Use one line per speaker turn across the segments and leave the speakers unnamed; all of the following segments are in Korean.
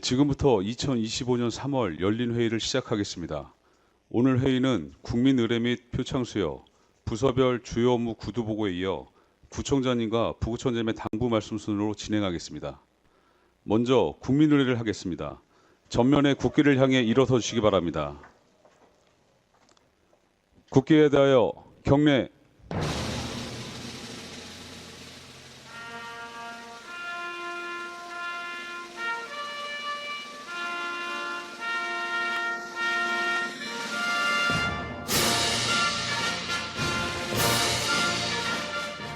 지금부터 2025년 3월 열린 회의를 시작하겠습니다. 오늘 회의는 국민 의뢰 및 표창 수여, 부서별 주요 업무 구두 보고에 이어 구청장님과 부구청장님의 당부 말씀 순으로 진행하겠습니다. 먼저 국민 의뢰를 하겠습니다. 전면에 국기를 향해 일어서 주시기 바랍니다. 국기에 대하여 경례.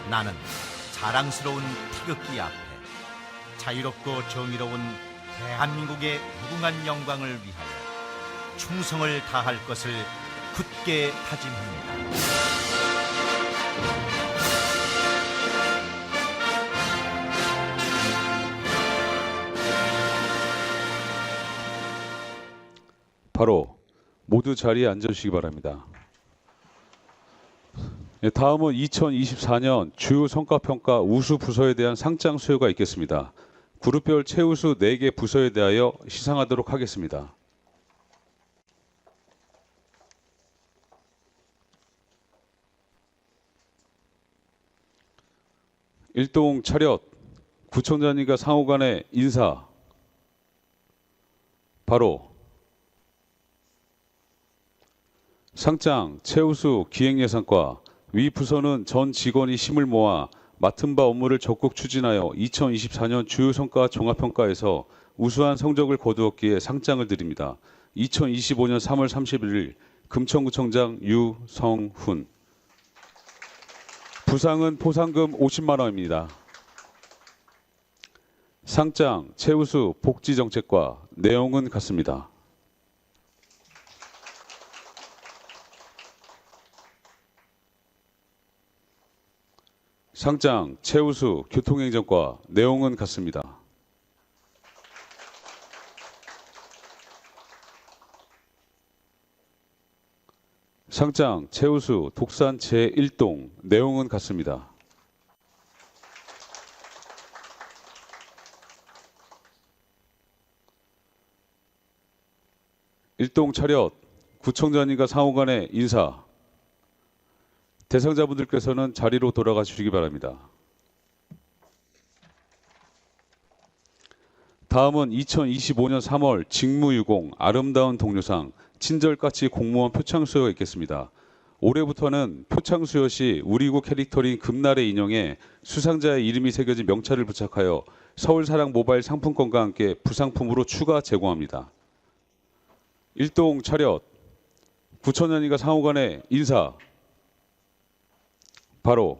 나는 자랑스러운 태극기 앞에 자유롭고 정의로운 대한민국의 무궁한 영광을 위하여 충성을 다할 것을 굳게 다짐합니다.
바로 모두 자리에 앉아주시기 바랍니다. 다음은 2024년 주요 성과평가 우수 부서에 대한 상장 수여가 있겠습니다. 그룹별 최우수 4개 부서에 대하여 시상하도록 하겠습니다. 일동 차렷, 구청장님과 상호간의 인사. 바로 상장 최우수 기획예산과 위 부서는 전 직원이 힘을 모아 맡은 바 업무를 적극 추진하여 2024년 주요 성과 종합평가에서 우수한 성적을 거두었기에 상장을 드립니다. 2025년 3월 31일 금천구청장 유성훈. 부상은 포상금 50만 원입니다. 상장 최우수 복지정책과 내용은 같습니다. 상장 최우수 교통행정과 내용은 같습니다. 상장 최우수 독산 제1동 내용은 같습니다. 일동 차렷, 구청장님과 상호간의 인사. 대상자분들께서는 자리로 돌아가 주시기 바랍니다. 다음은 2025년 3월 직무유공 아름다운 동료상 친절까치 공무원 표창 수여가 있겠습니다. 올해부터는 표창 수여 시 우리국 캐릭터인 금날의 인형에 수상자의 이름이 새겨진 명찰을 부착하여 서울사랑 모바일 상품권과 함께 부상품으로 추가 제공합니다. 일동 차렷, 구청장님과 상호간의 인사. 바로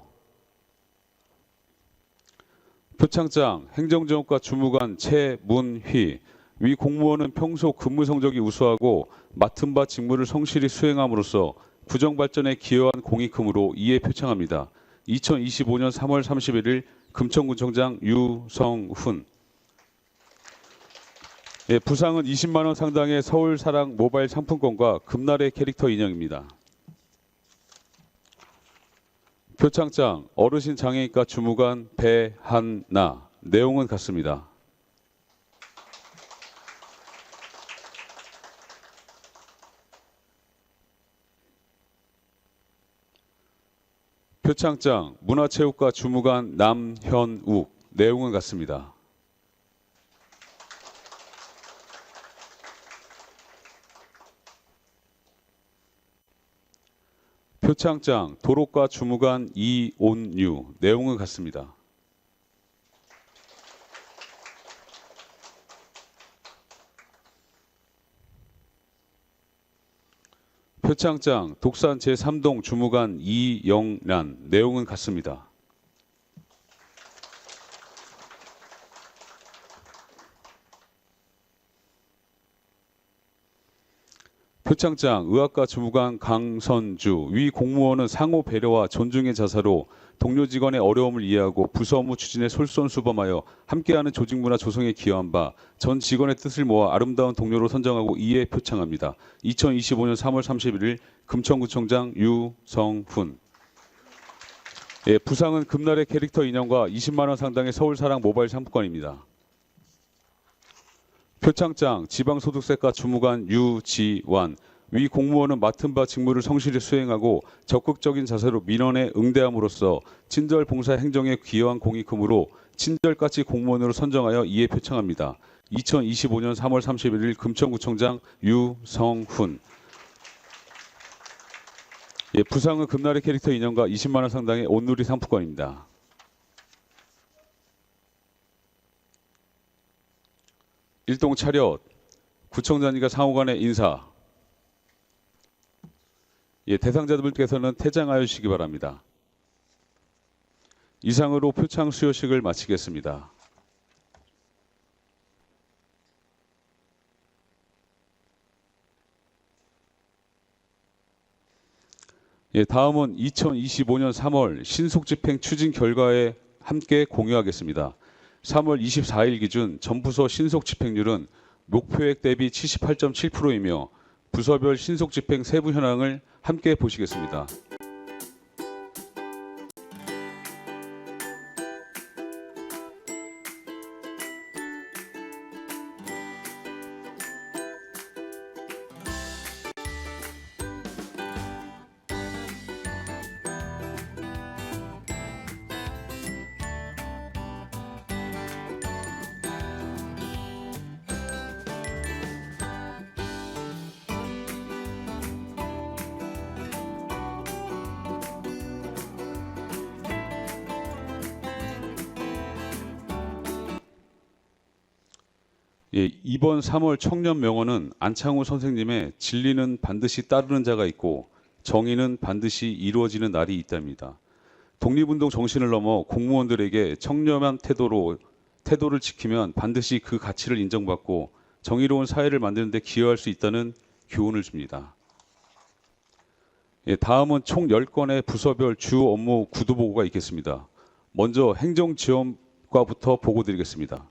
표창장 행정정보과 주무관 최문휘. 위 공무원은 평소 근무 성적이 우수하고 맡은 바 직무를 성실히 수행함으로써 구정발전에 기여한 공이 크므로 이에 표창합니다. 2025년 3월 31일 금천구청장 유성훈. 부상은 20만 원 상당의 서울사랑 모바일 상품권과 금날의 캐릭터 인형입니다. 표창장 어르신 장애인과 주무관 배한나. 내용은 같습니다. 표창장 문화체육과 주무관 남현욱. 내용은 같습니다. 표창장 도로과 주무관 이온유. 내용은 같습니다. 표창장 독산 제3동 주무관 이영란. 내용은 같습니다. 표창장 의학과 주무관 강선주. 위 공무원은 상호 배려와 존중의 자세로 동료 직원의 어려움을 이해하고 부서 업무 추진에 솔선수범하여 함께하는 조직문화 조성에 기여한 바 전 직원의 뜻을 모아 아름다운 동료로 선정하고 이에 표창합니다. 2025년 3월 31일 금천구청장 유성훈. 부상은 금날의 캐릭터 인형과 20만 원 상당의 서울사랑 모바일 상품권입니다. 표창장 지방소득세과 주무관 유지완. 위 공무원은 맡은 바 직무를 성실히 수행하고 적극적인 자세로 민원에 응대함으로써 친절 봉사 행정에 기여한 공이 크므로 친절가치 공무원으로 선정하여 이에 표창합니다. 2025년 3월 31일 금천구청장 유성훈. 예, 부상은 금날의 캐릭터 인형과 20만 원 상당의 온누리 상품권입니다. 일동 차렷. 구청장님과 상호간의 인사. 예, 대상자들께서는 퇴장하여 주시기 바랍니다. 이상으로 표창 수여식을 마치겠습니다. 예, 다음은 2025년 3월 신속집행 추진 결과에 함께 공유하겠습니다. 3월 24일 기준 전부서 신속집행률은 목표액 대비 78.7%이며 부서별 신속집행 세부 현황을 함께 보시겠습니다. 예, 이번 3월 청년 명언은 안창호 선생님의 진리는 반드시 따르는 자가 있고 정의는 반드시 이루어지는 날이 있답니다. 독립운동 정신을 넘어 공무원들에게 청렴한 태도를 지키면 반드시 그 가치를 인정받고 정의로운 사회를 만드는 데 기여할 수 있다는 교훈을 줍니다. 예, 다음은 총 10건의 부서별 주 업무 구도 보고가 있겠습니다. 먼저 행정지원과부터 보고 드리겠습니다.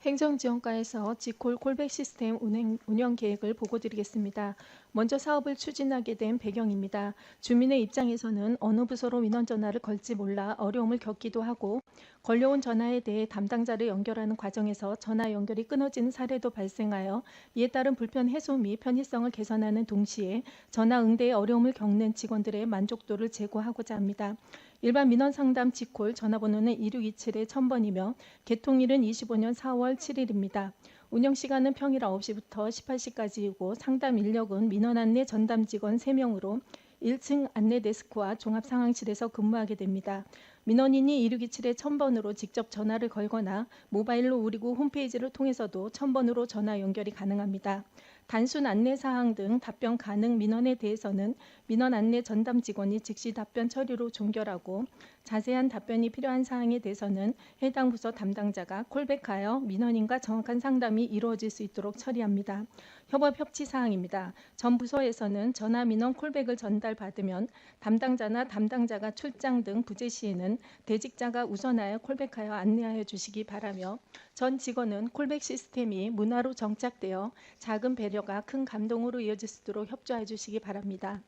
행정지원과에서 지콜 콜백 시스템 운영 계획을 보고드리겠습니다. 먼저 사업을 추진하게 된 배경입니다. 주민의 입장에서는 어느 부서로 민원 전화를 걸지 몰라 어려움을 겪기도 하고 걸려온 전화에 대해 담당자를 연결하는 과정에서 전화 연결이 끊어지는 사례도 발생하여 이에 따른 불편 해소 및 편의성을 개선하는 동시에 전화 응대에 어려움을 겪는 직원들의 만족도를 제고하고자 합니다. 일반 민원 상담 지콜 전화번호는 2627-1000번이며 개통일은 25년 4월 7일입니다. 운영시간은 평일 9시부터 18시까지이고 상담 인력은 민원 안내 전담 직원 3명으로 1층 안내 데스크와 종합상황실에서 근무하게 됩니다. 민원인이 2627-1000번으로 직접 전화를 걸거나 모바일로 우리구 홈페이지를 통해서도 1000번으로 전화 연결이 가능합니다. 단순 안내사항 등 답변 가능 민원에 대해서는 민원 안내 전담 직원이 즉시 답변 처리로 종결하고 자세한 답변이 필요한 사항에 대해서는 해당 부서 담당자가 콜백하여 민원인과 정확한 상담이 이루어질 수 있도록 처리합니다. 협업 협치 사항입니다. 전 부서에서는 전화 민원 콜백을 전달받으면 담당자가 출장 등 부재 시에는 대직자가 우선하여 콜백하여 안내하여 주시기 바라며 전 직원은 콜백 시스템이 문화로 정착되어 작은 배려가 큰 감동으로 이어질 수 있도록 협조해 주시기 바랍니다.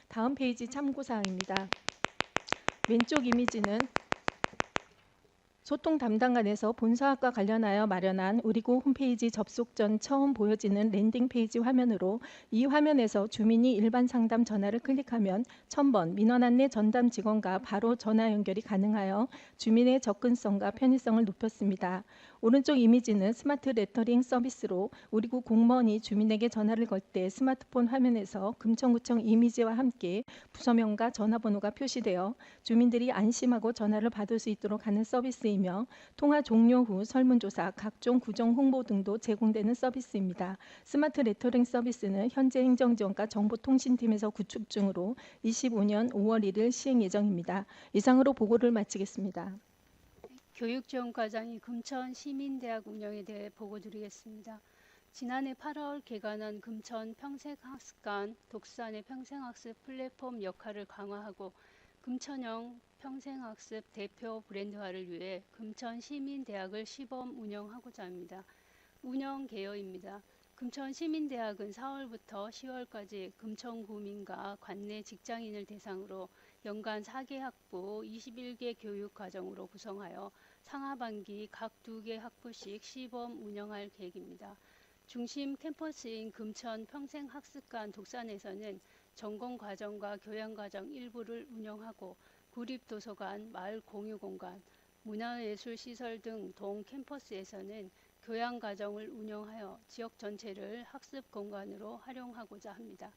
다음 페이지 참고사항입니다. 왼쪽 이미지는 소통 담당관에서 본사학과 관련하여 마련한 우리구 홈페이지 접속 전 처음 보여지는 랜딩 페이지 화면으로 이 화면에서 주민이 일반 상담 전화를 클릭하면 1000번 민원 안내 전담 직원과 바로 전화 연결이 가능하여 주민의 접근성과 편의성을 높였습니다. 오른쪽 이미지는 스마트 레터링 서비스로 우리구 공무원이 주민에게 전화를 걸 때 스마트폰 화면에서 금천구청 이미지와 함께 부서명과 전화번호가 표시되어 주민들이 안심하고 전화를 받을 수 있도록 하는 서비스이며 통화 종료 후 설문조사, 각종 구정 홍보 등도 제공되는 서비스입니다. 스마트 레터링 서비스는 현재 행정지원과 정보통신팀에서 구축 중으로 25년 5월 1일 시행 예정입니다. 이상으로 보고를 마치겠습니다.
교육지원과장이 금천시민대학 운영에 대해 보고드리겠습니다. 지난해 8월 개관한 금천 평생학습관 독산의 평생학습 플랫폼 역할을 강화하고 금천형 평생학습 대표 브랜드화를 위해 금천시민대학을 시범 운영하고자 합니다. 운영 개요입니다. 금천시민대학은 4월부터 10월까지 금천구민과 관내 직장인을 대상으로 연간 4개 학부 21개 교육과정으로 구성하여 상하반기 각 2개 학부씩 시범 운영할 계획입니다. 중심 캠퍼스인 금천 평생학습관 독산에서는 전공과정과 교양과정 일부를 운영하고 구립도서관, 마을 공유공간, 문화예술시설 등 동 캠퍼스에서는 교양과정을 운영하여 지역 전체를 학습공간으로 활용하고자 합니다.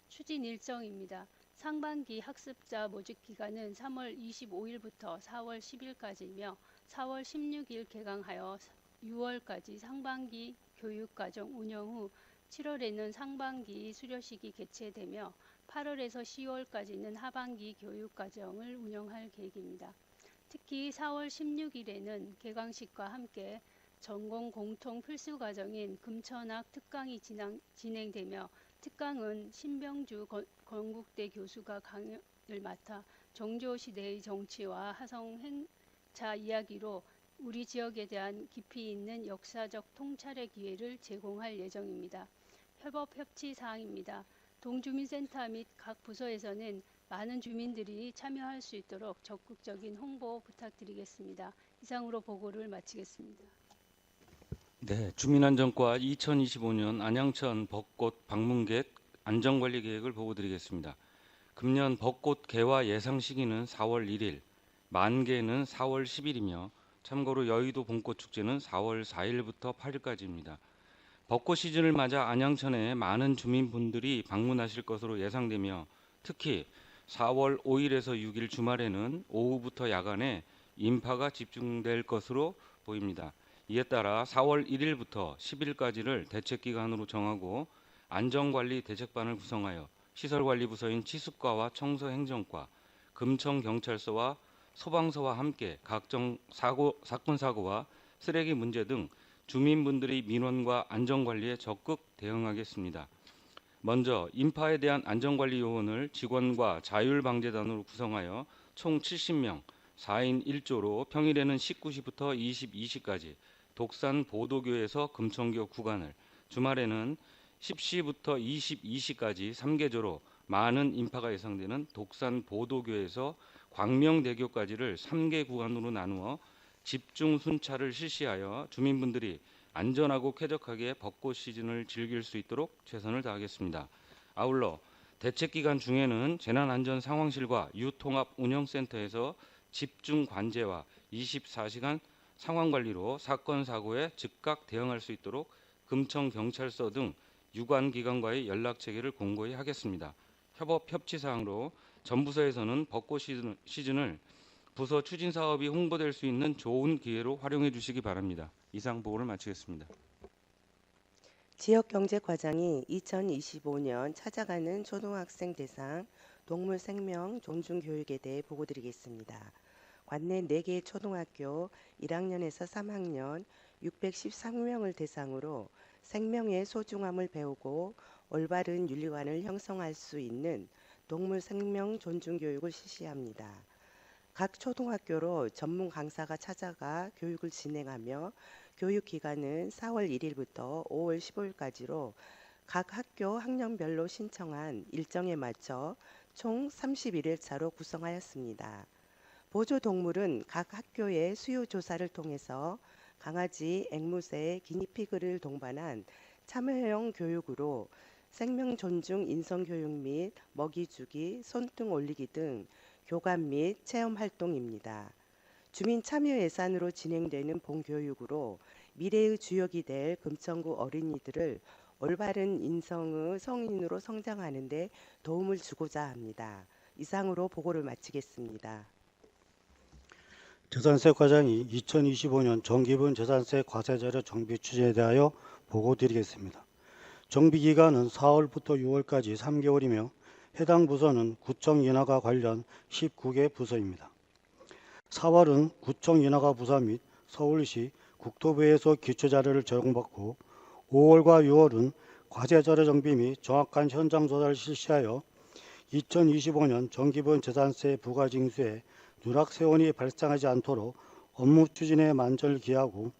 추진 일정입니다. 상반기 학습자 모집 기간은 3월 25일부터 4월 10일까지이며 4월 16일 개강하여 6월까지 상반기 교육과정 운영 후 7월에는 상반기 수료식이 개최되며 8월에서 10월까지는 하반기 교육과정을 운영할 계획입니다. 특히 4월 16일에는 개강식과 함께 전공 공통 필수 과정인 금천학 특강이 진행되며 특강은 신병주 건국대 교수가 강연을 맡아 정조시대의 정치와 하성 행차 이야기로 우리 지역에 대한 깊이 있는 역사적 통찰의 기회를 제공할 예정입니다. 협업 협치 사항입니다. 동주민센터 및 각 부서에서는 많은 주민들이 참여할 수 있도록 적극적인 홍보 부탁드리겠습니다. 이상으로 보고를 마치겠습니다.
네, 주민안전과 2025년 안양천 벚꽃 방문객 안전관리 계획을 보고드리겠습니다. 금년 벚꽃 개화 예상 시기는 4월 1일, 만개는 4월 10일이며 참고로 여의도 봄꽃축제는 4월 4일부터 8일까지입니다. 벚꽃 시즌을 맞아 안양천에 많은 주민분들이 방문하실 것으로 예상되며 특히 4월 5일에서 6일 주말에는 오후부터 야간에 인파가 집중될 것으로 보입니다. 이에 따라 4월 1일부터 10일까지를 대책기간으로 정하고 안전관리 대책반을 구성하여 시설관리부서인 치숙과와 청소행정과, 금천경찰서와 소방서와 함께 각종 사건 사고와 쓰레기 문제 등 주민분들의 민원과 안전관리에 적극 대응하겠습니다. 먼저 인파에 대한 안전관리 요원을 직원과 자율방재단으로 구성하여 총 70명, 4인 1조로 평일에는 19시부터 22시까지 독산 보도교에서 금천교 구간을, 주말에는 10시부터 22시까지 3개조로 많은 인파가 예상되는 독산 보도교에서 광명대교까지를 3개 구간으로 나누어 집중 순찰을 실시하여 주민분들이 안전하고 쾌적하게 벚꽃 시즌을 즐길 수 있도록 최선을 다하겠습니다. 아울러 대책기간 중에는 재난안전상황실과 유통합운영센터에서 집중 관제와 24시간 상황관리로 사건 사고에 즉각 대응할 수 있도록 금천경찰서 등 유관기관과의 연락체계를 공고히 하겠습니다. 협업 협치사항으로 전부서에서는 벚꽃 시즌을 부서 추진 사업이 홍보될 수 있는 좋은 기회로 활용해 주시기 바랍니다. 이상 보고를 마치겠습니다.
지역경제과장이 2025년 찾아가는 초등학생 대상 동물생명 존중교육에 대해 보고드리겠습니다. 관내 4개 초등학교 1학년에서 3학년 613명을 대상으로 생명의 소중함을 배우고 올바른 윤리관을 형성할 수 있는 동물생명 존중교육을 실시합니다. 각 초등학교로 전문 강사가 찾아가 교육을 진행하며 교육기간은 4월 1일부터 5월 15일까지로 각 학교 학년별로 신청한 일정에 맞춰 총 31일차로 구성하였습니다. 보조동물은 각 학교의 수요조사를 통해서 강아지, 앵무새, 기니피그를 동반한 참여형 교육으로 생명 존중 인성교육 및 먹이주기, 손등 올리기 등 교감 및 체험 활동입니다. 주민 참여 예산으로 진행되는 본교육으로 미래의 주역이 될 금천구 어린이들을 올바른 인성의 성인으로 성장하는 데 도움을 주고자 합니다. 이상으로 보고를 마치겠습니다.
재산세과장이 2025년 정기분 재산세 과세자료 정비 추진에 대하여 보고드리겠습니다. 정비기간은 4월부터 6월까지 3개월이며 해당 부서는 구청 인하가 관련 19개 부서입니다. 4월은 구청 인하가 부서 및 서울시 국토부에서 기초자료를 제공받고 5월과 6월은 과세자료 정비 및 정확한 현장 조사를 실시하여 2025년 정기분 재산세 부과징수에 누락세원이 발생하지 않도록 업무 추진에 만전을 기하고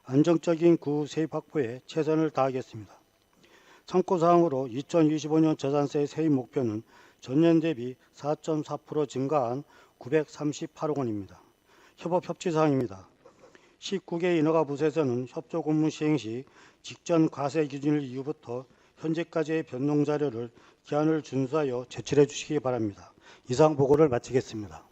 안정적인 구 세입 확보에 최선을 다하겠습니다. 참고사항으로 2025년 재산세 세입 목표는 전년 대비 4.4% 증가한 938억 원입니다. 협업 협치사항입니다. 19개 인허가 부서에서는 협조 공문 시행 시 직전 과세 기준일 이후부터 현재까지의 변동 자료를 기한을 준수하여 제출해 주시기 바랍니다. 이상 보고를 마치겠습니다.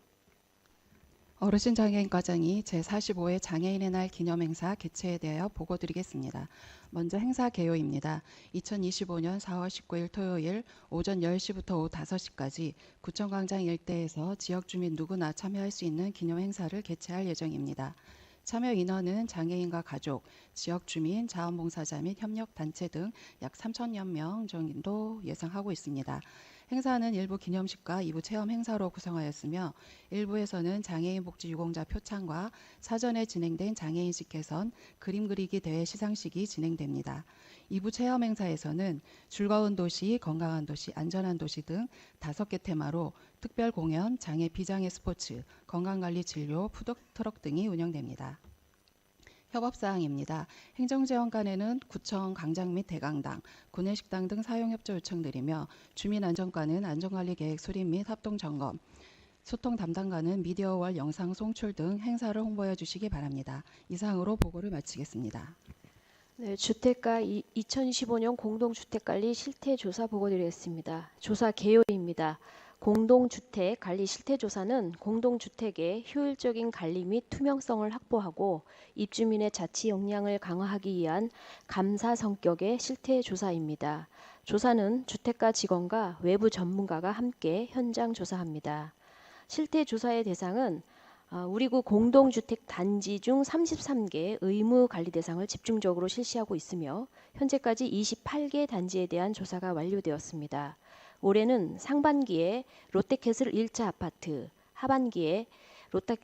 어르신 장애인 과장이 제45회 장애인의 날 기념행사 개최에 대하여 보고드리겠습니다. 먼저 행사 개요입니다. 2025년 4월 19일 토요일 오전 10시부터 오후 5시까지 구청광장 일대에서 지역 주민 누구나 참여할 수 있는 기념행사를 개최할 예정입니다. 참여 인원은 장애인과 가족, 지역 주민, 자원봉사자 및 협력단체 등 약 3,000여 명 정도 예상하고 있습니다. 행사는 일부 기념식과 2부 체험 행사로 구성하였으며 일부에서는 장애인 복지 유공자 표창과 사전에 진행된 장애인식 개선, 그림 그리기 대회 시상식이 진행됩니다. 2부 체험 행사에서는 즐거운 도시, 건강한 도시, 안전한 도시 등 5개 테마로 특별 공연, 장애 비장애 스포츠, 건강관리 진료, 푸드트럭 등이 운영됩니다. 협업사항입니다. 행정재원관에는 구청, 광장 및 대강당, 구내식당 등 사용협조 요청드리며 주민안전관은 안전관리계획 수립 및 합동점검, 소통 담당관은 미디어월 영상 송출 등 행사를 홍보해 주시기 바랍니다. 이상으로 보고를 마치겠습니다.
네, 주택가 2025년 공동주택관리 실태조사 보고드리겠습니다. 조사 개요입니다. 공동주택 관리 실태조사는 공동주택의 효율적인 관리 및 투명성을 확보하고 입주민의 자치 역량을 강화하기 위한 감사 성격의 실태조사입니다. 조사는 주택가 직원과 외부 전문가가 함께 현장 조사합니다. 실태조사의 대상은 우리구 공동주택 단지 중 33개 의무 관리 대상을 집중적으로 실시하고 있으며 현재까지 28개 단지에 대한 조사가 완료되었습니다. 올해는 상반기에 롯데캐슬 1차 아파트, 하반기에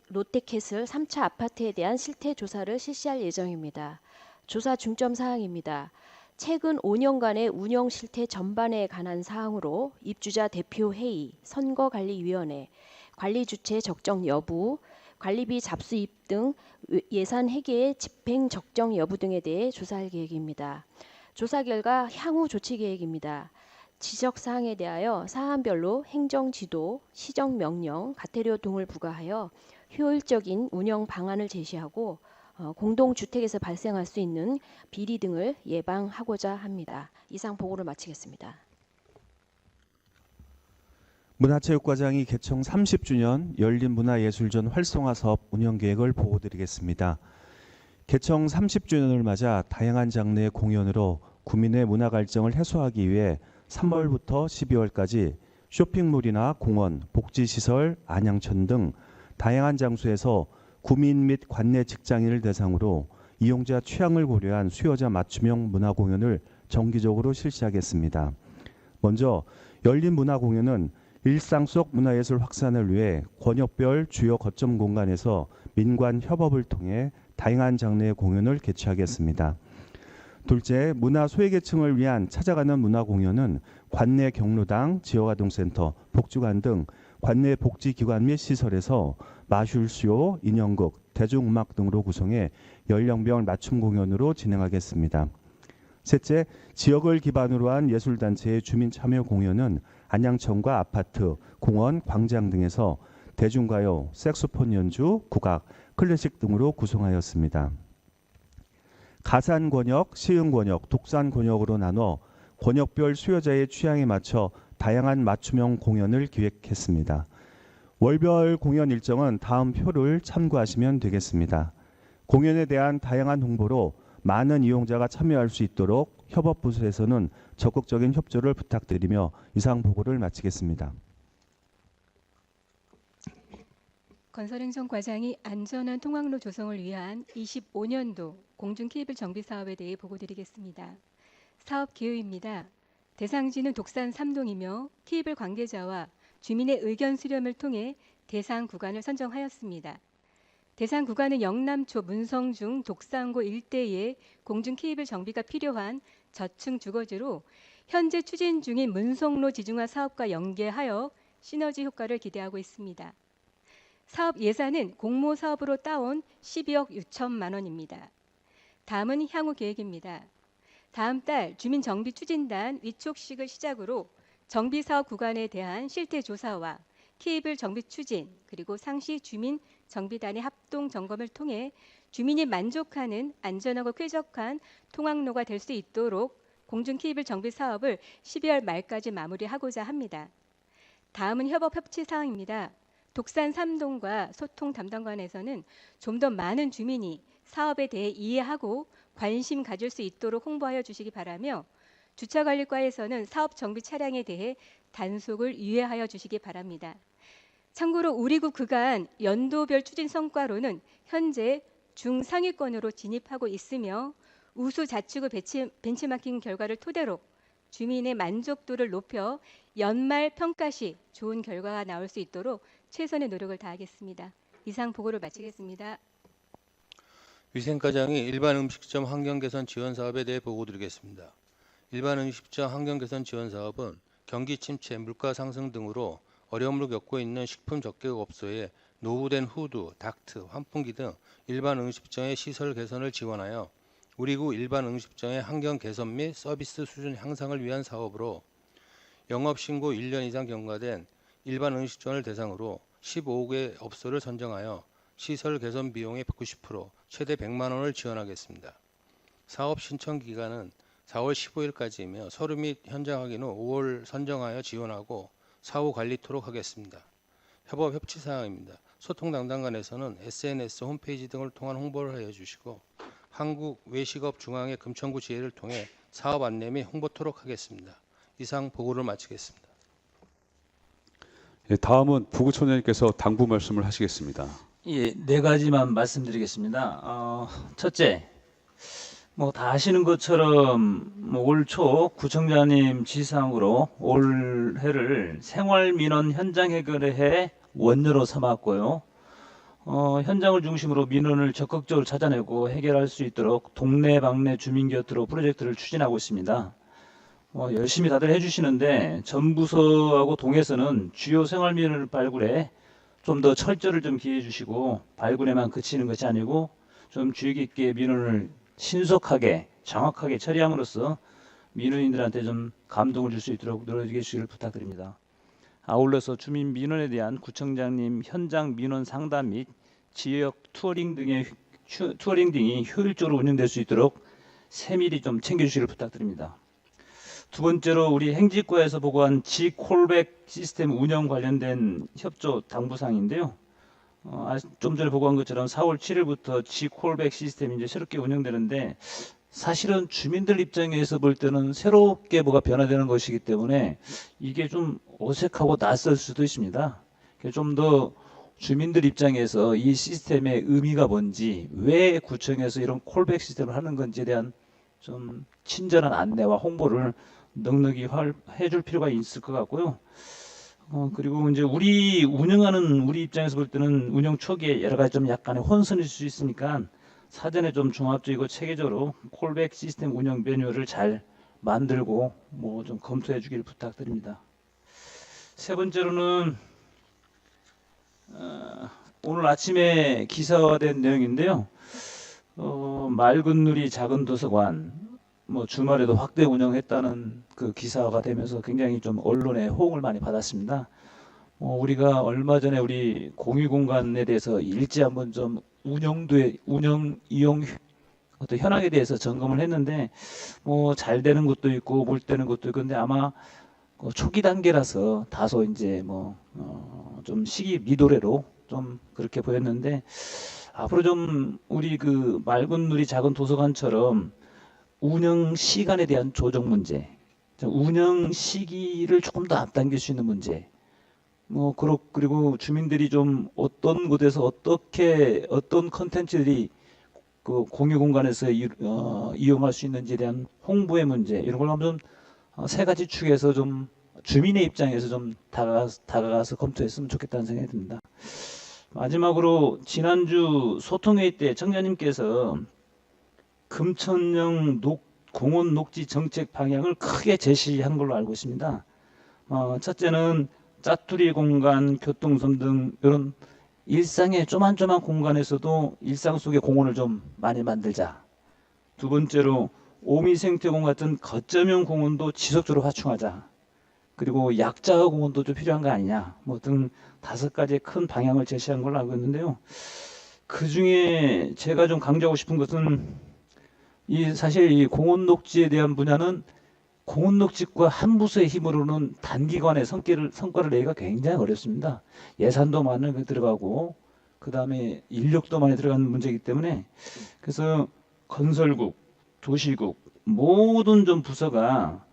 롯데캐슬 3차 아파트에 대한 실태조사를 실시할 예정입니다. 조사 중점 사항입니다. 최근 5년간의 운영 실태 전반에 관한 사항으로 입주자 대표 회의, 선거관리위원회, 관리주체 적정 여부, 관리비 잡수입 등 예산 회계의 집행 적정 여부 등에 대해 조사할 계획입니다. 조사 결과 향후 조치 계획입니다. 지적사항에 대하여 사안별로 행정지도, 시정명령, 과태료 등을 부과하여 효율적인 운영 방안을 제시하고 공동주택에서 발생할 수 있는 비리 등을 예방하고자 합니다. 이상 보고를 마치겠습니다.
문화체육과장이 개청 30주년 열린문화예술전 활성화 사업 운영계획을 보고드리겠습니다. 개청 30주년을 맞아 다양한 장르의 공연으로 구민의 문화 갈증을 해소하기 위해 3월부터 12월까지 쇼핑몰이나 공원, 복지시설, 안양천 등 다양한 장소에서 구민 및 관내 직장인을 대상으로 이용자 취향을 고려한 수요자 맞춤형 문화공연을 정기적으로 실시하겠습니다. 먼저 열린 문화공연은 일상 속 문화예술 확산을 위해 권역별 주요 거점 공간에서 민관 협업을 통해 다양한 장르의 공연을 개최하겠습니다. 둘째, 문화 소외계층을 위한 찾아가는 문화공연은 관내 경로당, 지역아동센터, 복지관 등 관내 복지기관 및 시설에서 마술쇼, 인형극, 대중음악 등으로 구성해 연령별 맞춤 공연으로 진행하겠습니다. 셋째, 지역을 기반으로 한 예술단체의 주민 참여 공연은 안양천과 아파트, 공원, 광장 등에서 대중가요, 색소폰 연주, 국악, 클래식 등으로 구성하였습니다. 가산권역, 시흥권역, 독산권역으로 나눠 권역별 수요자의 취향에 맞춰 다양한 맞춤형 공연을 기획했습니다. 월별 공연 일정은 다음 표를 참고하시면 되겠습니다. 공연에 대한 다양한 홍보로 많은 이용자가 참여할 수 있도록 협업부서에서는 적극적인 협조를 부탁드리며 이상 보고를 마치겠습니다.
건설행정과장이 안전한 통학로 조성을 위한 25년도 공중 케이블 정비 사업에 대해 보고드리겠습니다. 사업 개요입니다. 대상지는 독산 3동이며 케이블 관계자와 주민의 의견 수렴을 통해 대상 구간을 선정하였습니다. 대상 구간은 영남초 문성중 독산고 일대의 공중 케이블 정비가 필요한 저층 주거지로 현재 추진 중인 문성로 지중화 사업과 연계하여 시너지 효과를 기대하고 있습니다. 사업 예산은 공모 사업으로 따온 12억 6천만 원입니다. 다음은 향후 계획입니다. 다음 달 주민정비추진단 위촉식을 시작으로 정비사업 구간에 대한 실태조사와 케이블 정비 추진 그리고 상시 주민 정비단의 합동 점검을 통해 주민이 만족하는 안전하고 쾌적한 통학로가 될 수 있도록 공중 케이블 정비 사업을 12월 말까지 마무리하고자 합니다. 다음은 협업 협치 사항입니다. 독산 3동과 소통 담당관에서는 좀 더 많은 주민이 사업에 대해 이해하고 관심 가질 수 있도록 홍보하여 주시기 바라며 주차관리과에서는 사업 정비 차량에 대해 단속을 유예하여 주시기 바랍니다. 참고로 우리구 구간 연도별 추진 성과로는 현재 중상위권으로 진입하고 있으며 우수 자치구 벤치마킹 결과를 토대로 주민의 만족도를 높여 연말 평가 시 좋은 결과가 나올 수 있도록 최선의 노력을 다하겠습니다. 이상 보고를 마치겠습니다.
위생과장이 일반 음식점 환경 개선 지원 사업에 대해 보고드리겠습니다. 일반 음식점 환경 개선 지원 사업은 경기 침체, 물가 상승 등으로 어려움을 겪고 있는 식품 접객업소에 노후된 후드, 닥트, 환풍기 등 일반 음식점의 시설 개선을 지원하여 우리구 일반 음식점의 환경 개선 및 서비스 수준 향상을 위한 사업으로 영업신고 1년 이상 경과된 일반 음식점을 대상으로 15개 업소를 선정하여 시설 개선 비용의 90%, 최대 100만 원을 지원하겠습니다. 사업 신청 기간은 4월 15일까지이며 서류 및 현장 확인 후 5월 선정하여 지원하고 사후 관리토록 하겠습니다. 협업 협치 사항입니다. 소통 담당관에서는 SNS 홈페이지 등을 통한 홍보를 하여 주시고 한국 외식업 중앙회 금천구 지회를 통해 사업 안내 및 홍보토록 하겠습니다. 이상 보고를 마치겠습니다.
예, 다음은 부구청장님께서 당부 말씀을 하시겠습니다.
예, 네 가지만 말씀드리겠습니다. 첫째, 다 아시는 것처럼 올 초 구청장님 지시사항으로 올해를 생활민원 현장 해결의 원료로 삼았고요. 현장을 중심으로 민원을 적극적으로 찾아내고 해결할 수 있도록 동네방네 주민 곁으로 프로젝트를 추진하고 있습니다. 열심히 다들 해주시는데 전부서하고 동에서는 주요 생활민원을 발굴해 좀 더 철저를 좀 기해 주시고 발굴에만 그치는 것이 아니고 좀 주의 깊게 민원을 신속하게 정확하게 처리함으로써 민원인들한테 좀 감동을 줄 수 있도록 노력해 주시기를 부탁드립니다. 아울러서 주민 민원에 대한 구청장님 현장 민원 상담 및 지역 투어링 등이 효율적으로 운영될 수 있도록 세밀히 좀 챙겨주시기를 부탁드립니다. 두 번째로 우리 행지과에서 보고한 G콜백 시스템 운영 관련된 협조 당부사항인데요. 좀 전에 보고한 것처럼 4월 7일부터 G콜백 시스템이 이제 새롭게 운영되는데 사실은 주민들 입장에서 볼 때는 새롭게 뭐가 변화되는 것이기 때문에 이게 좀 어색하고 낯설 수도 있습니다. 좀 더 주민들 입장에서 이 시스템의 의미가 뭔지, 왜 구청에서 이런 콜백 시스템을 하는 건지에 대한 좀 친절한 안내와 홍보를 넉넉히 해줄 필요가 있을 것 같고요. 그리고 이제 우리 입장에서 볼 때는 운영 초기에 여러 가지 좀 약간의 혼선일 수 있으니까 사전에 좀 종합적이고 체계적으로 콜백 시스템 운영 매뉴얼을 잘 만들고 좀 검토해 주길 부탁드립니다. 세 번째로는 오늘 아침에 기사화된 내용인데요. 맑은 누리 작은 도서관 주말에도 확대 운영했다는 그 기사화가 되면서 굉장히 좀 언론의 호응을 많이 받았습니다. 우리가 얼마 전에 우리 공유 공간에 대해서 일찍 한번 좀 이용 어떤 현황에 대해서 점검을 했는데 잘 되는 것도 있고 못 되는 것도 있고 근데 아마 초기 단계라서 다소 이제 좀 시기 미도래로 좀 그렇게 보였는데 앞으로 좀 우리 그 맑은 누리 작은 도서관처럼 운영 시간에 대한 조정 문제, 운영 시기를 조금 더 앞당길 수 있는 문제, 그리고 주민들이 좀 어떤 곳에서 어떤 컨텐츠들이 그 공유 공간에서 이용할 수 있는지에 대한 홍보의 문제, 이런 걸 한번 세 가지 축에서 좀 주민의 입장에서 좀 다가가서 검토했으면 좋겠다는 생각이 듭니다. 마지막으로 지난주 소통회의 때 청장님께서 금천령 공원 녹지 정책 방향을 크게 제시한 걸로 알고 있습니다. 첫째는 짜투리 공간, 교통섬 등 이런 일상의 조만조만 공간에서도 일상 속의 공원을 좀 많이 만들자. 두 번째로 오미생태공 같은 거점형 공원도 지속적으로 확충하자. 그리고 약자화 공원도 좀 필요한 거 아니냐. 등 5가지의 큰 방향을 제시한 걸로 알고 있는데요. 그 중에 제가 좀 강조하고 싶은 것은 사실 이 공원녹지에 대한 분야는 공원녹지과 한 부서의 힘으로는 단기간에 성과를 내기가 굉장히 어렵습니다. 예산도 많이 들어가고 그다음에 인력도 많이 들어가는 문제이기 때문에 그래서 건설국, 도시국 모든 좀 부서가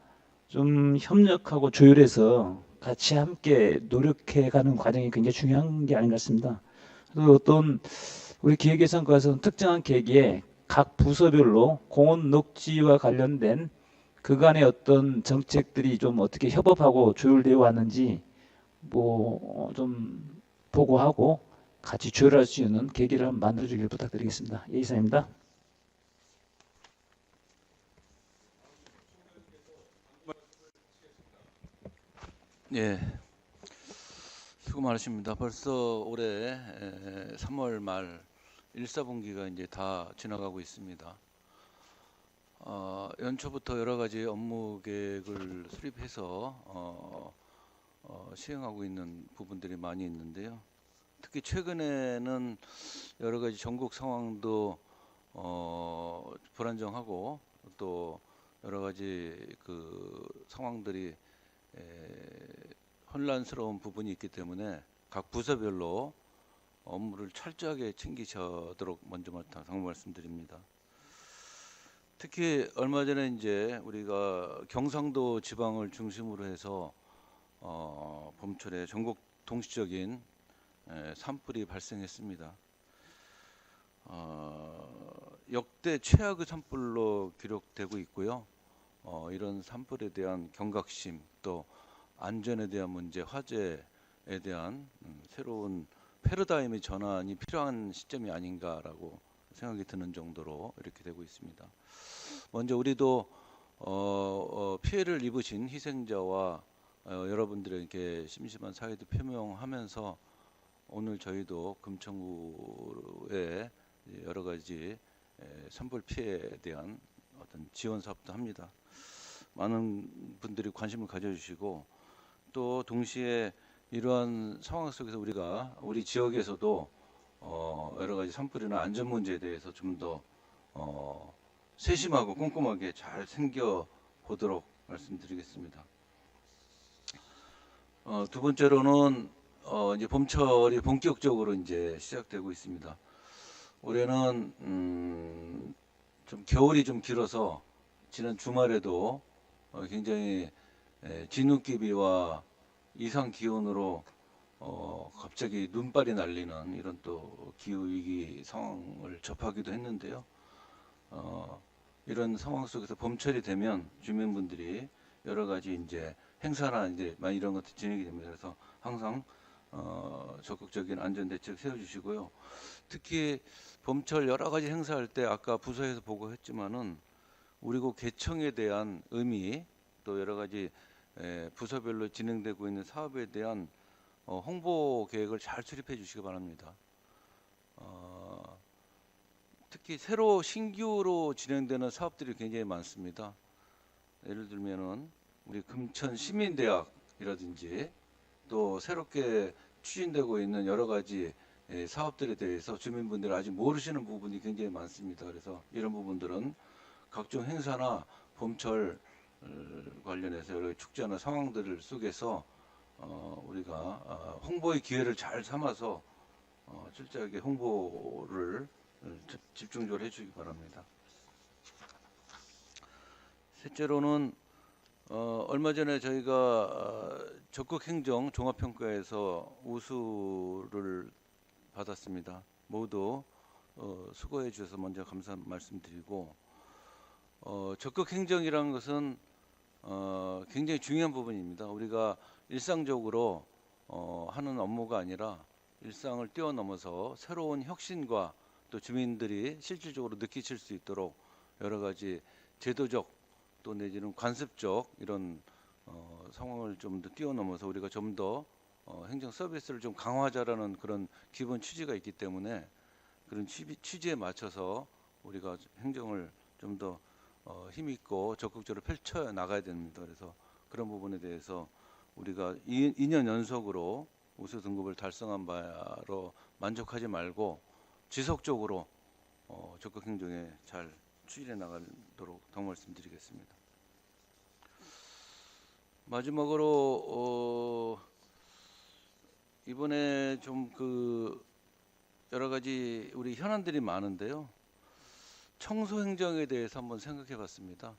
좀 협력하고 조율해서 같이 함께 노력해가는 과정이 굉장히 중요한 게 아닌가 싶습니다. 그래서 어떤 우리 기획예산과에서는 특정한 계기에 각 부서별로 공원 녹지와 관련된 그간의 어떤 정책들이 좀 어떻게 협업하고 조율되어 왔는지 뭐 좀 보고하고 같이 조율할 수 있는 계기를 한번 만들어주길 부탁드리겠습니다. 예, 이상입니다.
예, 수고 많으십니다. 벌써 올해 3월 말 1사분기가 이제 다 지나가고 있습니다. 연초부터 여러 가지 업무 계획을 수립해서 시행하고 있는 부분들이 많이 있는데요. 특히 최근에는 여러 가지 전국 상황도 불안정하고 또 여러 가지 그 상황들이 혼란스러운 부분이 있기 때문에 각 부서별로 업무를 철저하게 챙기셔도록 먼저 당부 말씀드립니다. 특히 얼마 전에 이제 우리가 경상도 지방을 중심으로 해서 봄철에 전국 동시적인 산불이 발생했습니다. 역대 최악의 산불로 기록되고 있고요. 이런 산불에 대한 경각심 또 안전에 대한 문제, 화재에 대한 새로운 패러다임의 전환이 필요한 시점이 아닌가라고 생각이 드는 정도로 이렇게 되고 있습니다. 먼저 우리도 피해를 입으신 희생자와 여러분들에게 심심한 사의도 표명하면서 오늘 저희도 금천구에 여러 가지 산불 피해에 대한 어떤 지원 사업도 합니다. 많은 분들이 관심을 가져주시고 또 동시에 이러한 상황 속에서 우리가 우리 지역에서도 여러 가지 산불이나 안전 문제에 대해서 좀 더 세심하고 꼼꼼하게 잘 챙겨보도록 말씀드리겠습니다. 두 번째로는 이제 봄철이 본격적으로 이제 시작되고 있습니다. 올해는 좀 겨울이 좀 길어서 지난 주말에도 굉장히 진흙기비와 이상 기온으로 갑자기 눈발이 날리는 이런 또 기후 위기 상황을 접하기도 했는데요. 이런 상황 속에서 봄철이 되면 주민분들이 여러 가지 이제 행사나 이제 이런 것들 진행이 됩니다. 그래서 항상 적극적인 안전 대책 세워주시고요. 특히 봄철 여러 가지 행사할 때 아까 부서에서 보고했지만은 우리고 개청에 대한 의미 또 여러 가지 부서별로 진행되고 있는 사업에 대한 홍보 계획을 잘 수립해 주시기 바랍니다. 특히 새로 신규로 진행되는 사업들이 굉장히 많습니다. 예를 들면은 우리 금천 시민대학이라든지 또 새롭게 추진되고 있는 여러 가지 사업들에 대해서 주민분들이 아직 모르시는 부분이 굉장히 많습니다. 그래서 이런 부분들은 각종 행사나 봄철 관련해서 여러 축제나 상황들 속에서 우리가 홍보의 기회를 잘 삼아서 철저하게 홍보를 집중적으로 해주기 바랍니다. 셋째로는 얼마 전에 저희가 적극행정 종합평가에서 우수를 받았습니다. 모두 수고해 주셔서 먼저 감사 말씀드리고 적극행정이라는 것은 굉장히 중요한 부분입니다. 우리가 일상적으로 하는 업무가 아니라 일상을 뛰어넘어서 새로운 혁신과 또 주민들이 실질적으로 느끼실 수 있도록 여러 가지 제도적 또 내지는 관습적 이런 상황을 좀 더 뛰어넘어서 우리가 좀 더 행정 서비스를 좀 강화하자라는 그런 기본 취지가 있기 때문에 그런 취지에 맞춰서 우리가 행정을 좀 더 힘있고 적극적으로 펼쳐 나가야 됩니다. 그래서 그런 부분에 대해서 우리가 2년 연속으로 우수 등급을 달성한 바로 만족하지 말고 지속적으로 적극 행정에 잘 추진해 나가도록 당 말씀드리겠습니다. 마지막으로 이번에 좀 여러 가지 우리 현안들이 많은데요. 청소 행정에 대해서 한번 생각해 봤습니다.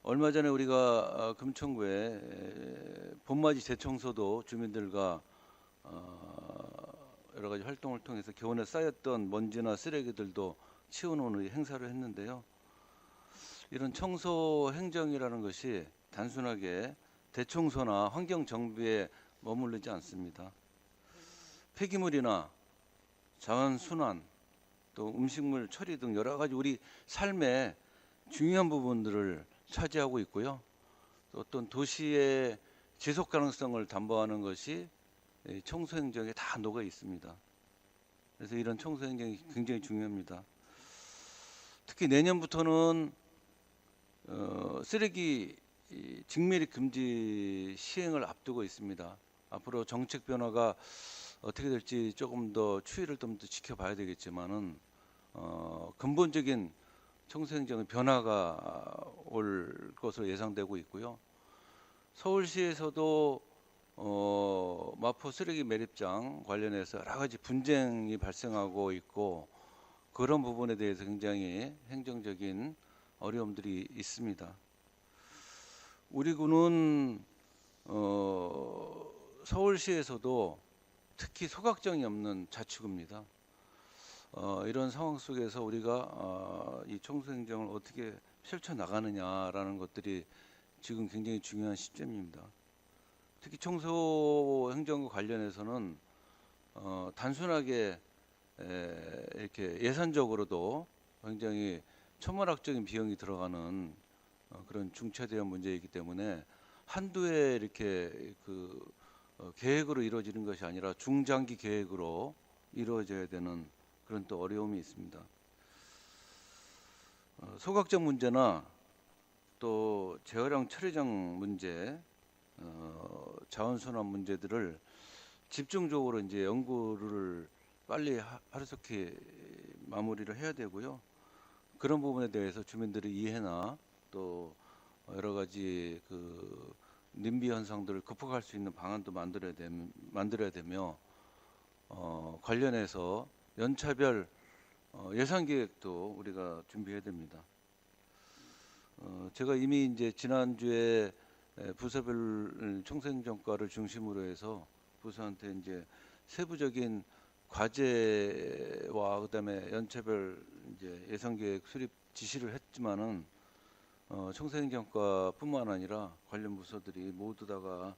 얼마 전에 우리가 금천구에 봄맞이 대청소도 주민들과 여러 가지 활동을 통해서 겨우내 쌓였던 먼지나 쓰레기들도 치워놓는 행사를 했는데요. 이런 청소 행정이라는 것이 단순하게 대청소나 환경 정비에 머무르지 않습니다. 폐기물이나 자원 순환, 또 음식물 처리 등 여러 가지 우리 삶의 중요한 부분들을 차지하고 있고요. 또 어떤 도시의 지속 가능성을 담보하는 것이 청소 행정에 다 녹아 있습니다. 그래서 이런 청소 행정이 굉장히 중요합니다. 특히 내년부터는 쓰레기 직매립 금지 시행을 앞두고 있습니다. 앞으로 정책 변화가 어떻게 될지 조금 더 추이를 좀 더 지켜봐야 되겠지만은 근본적인 청소 행정의 변화가 올 것으로 예상되고 있고요. 서울시에서도 마포 쓰레기 매립장 관련해서 여러 가지 분쟁이 발생하고 있고 그런 부분에 대해서 굉장히 행정적인 어려움들이 있습니다. 우리 구는 서울시에서도 특히 소각정이 없는 자치구입니다. 이런 상황 속에서 우리가 이 청소 행정을 어떻게 펼쳐 나가느냐라는 것들이 지금 굉장히 중요한 시점입니다. 특히 청소 행정과 관련해서는 단순하게 이렇게 예산적으로도 굉장히 천문학적인 비용이 들어가는 그런 중차대한 문제이기 때문에 한두 해 이렇게 계획으로 이루어지는 것이 아니라 중장기 계획으로 이루어져야 되는 그런 또 어려움이 있습니다. 소각장 문제나 또 재활용 처리장 문제, 자원순환 문제들을 집중적으로 이제 연구를 빨리 하루속히 마무리를 해야 되고요. 그런 부분에 대해서 주민들의 이해나 또 여러 가지 님비 현상들을 극복할 수 있는 방안도 만들어야 되며 관련해서 연차별 예산 계획도 우리가 준비해야 됩니다. 제가 이미 이제 지난주에 부서별 청소행정과를 중심으로 해서 부서한테 이제 세부적인 과제와 그다음에 연차별 이제 예산 계획 수립 지시를 했지만은 청소행정과뿐만 아니라 관련 부서들이 모두 다가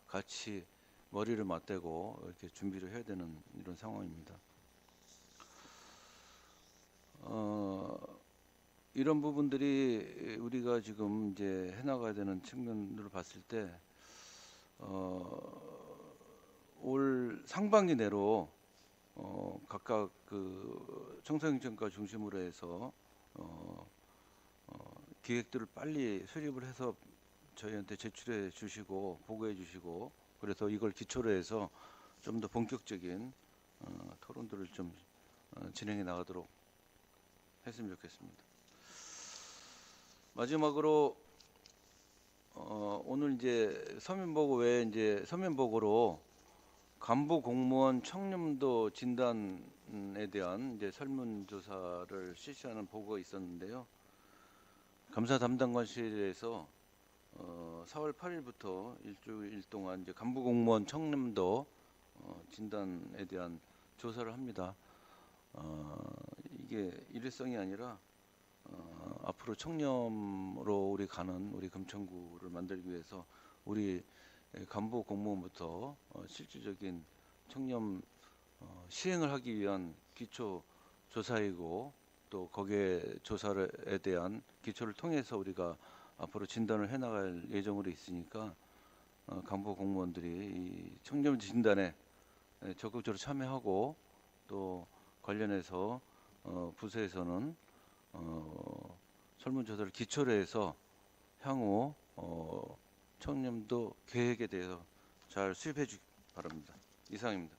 같이 머리를 맞대고 이렇게 준비를 해야 되는 이런 상황입니다. 이런 부분들이 우리가 지금 이제 해나가야 되는 측면으로 봤을 때 올 상반기 내로 각각 청소행정과 중심으로 해서 기획들을 빨리 수립을 해서 저희한테 제출해 주시고 보고해 주시고 그래서 이걸 기초로 해서 좀 더 본격적인 토론들을 좀 진행해 나가도록 했으면 좋겠습니다. 마지막으로 오늘 이제 서면보고 외에 이제 서면보고로 간부 공무원 청렴도 진단에 대한 이제 설문조사를 실시하는 보고가 있었는데요. 감사 담당관실에서 4월 8일부터 일주일 동안 이제 간부 공무원 청렴도 진단에 대한 조사를 합니다. 이게 일회성이 아니라 앞으로 청렴으로 우리 가는 우리 금천구를 만들기 위해서 우리 간부 공무원부터 실질적인 청렴 시행을 하기 위한 기초 조사이고 또 거기에 조사에 대한 기초를 통해서 우리가 앞으로 진단을 해나갈 예정으로 있으니까 간부 공무원들이 이 청렴 진단에 적극적으로 참여하고 또 관련해서 부서에서는 설문조사를 기초로 해서 향후 청렴도 계획에 대해서 잘 수립해 주기 바랍니다. 이상입니다.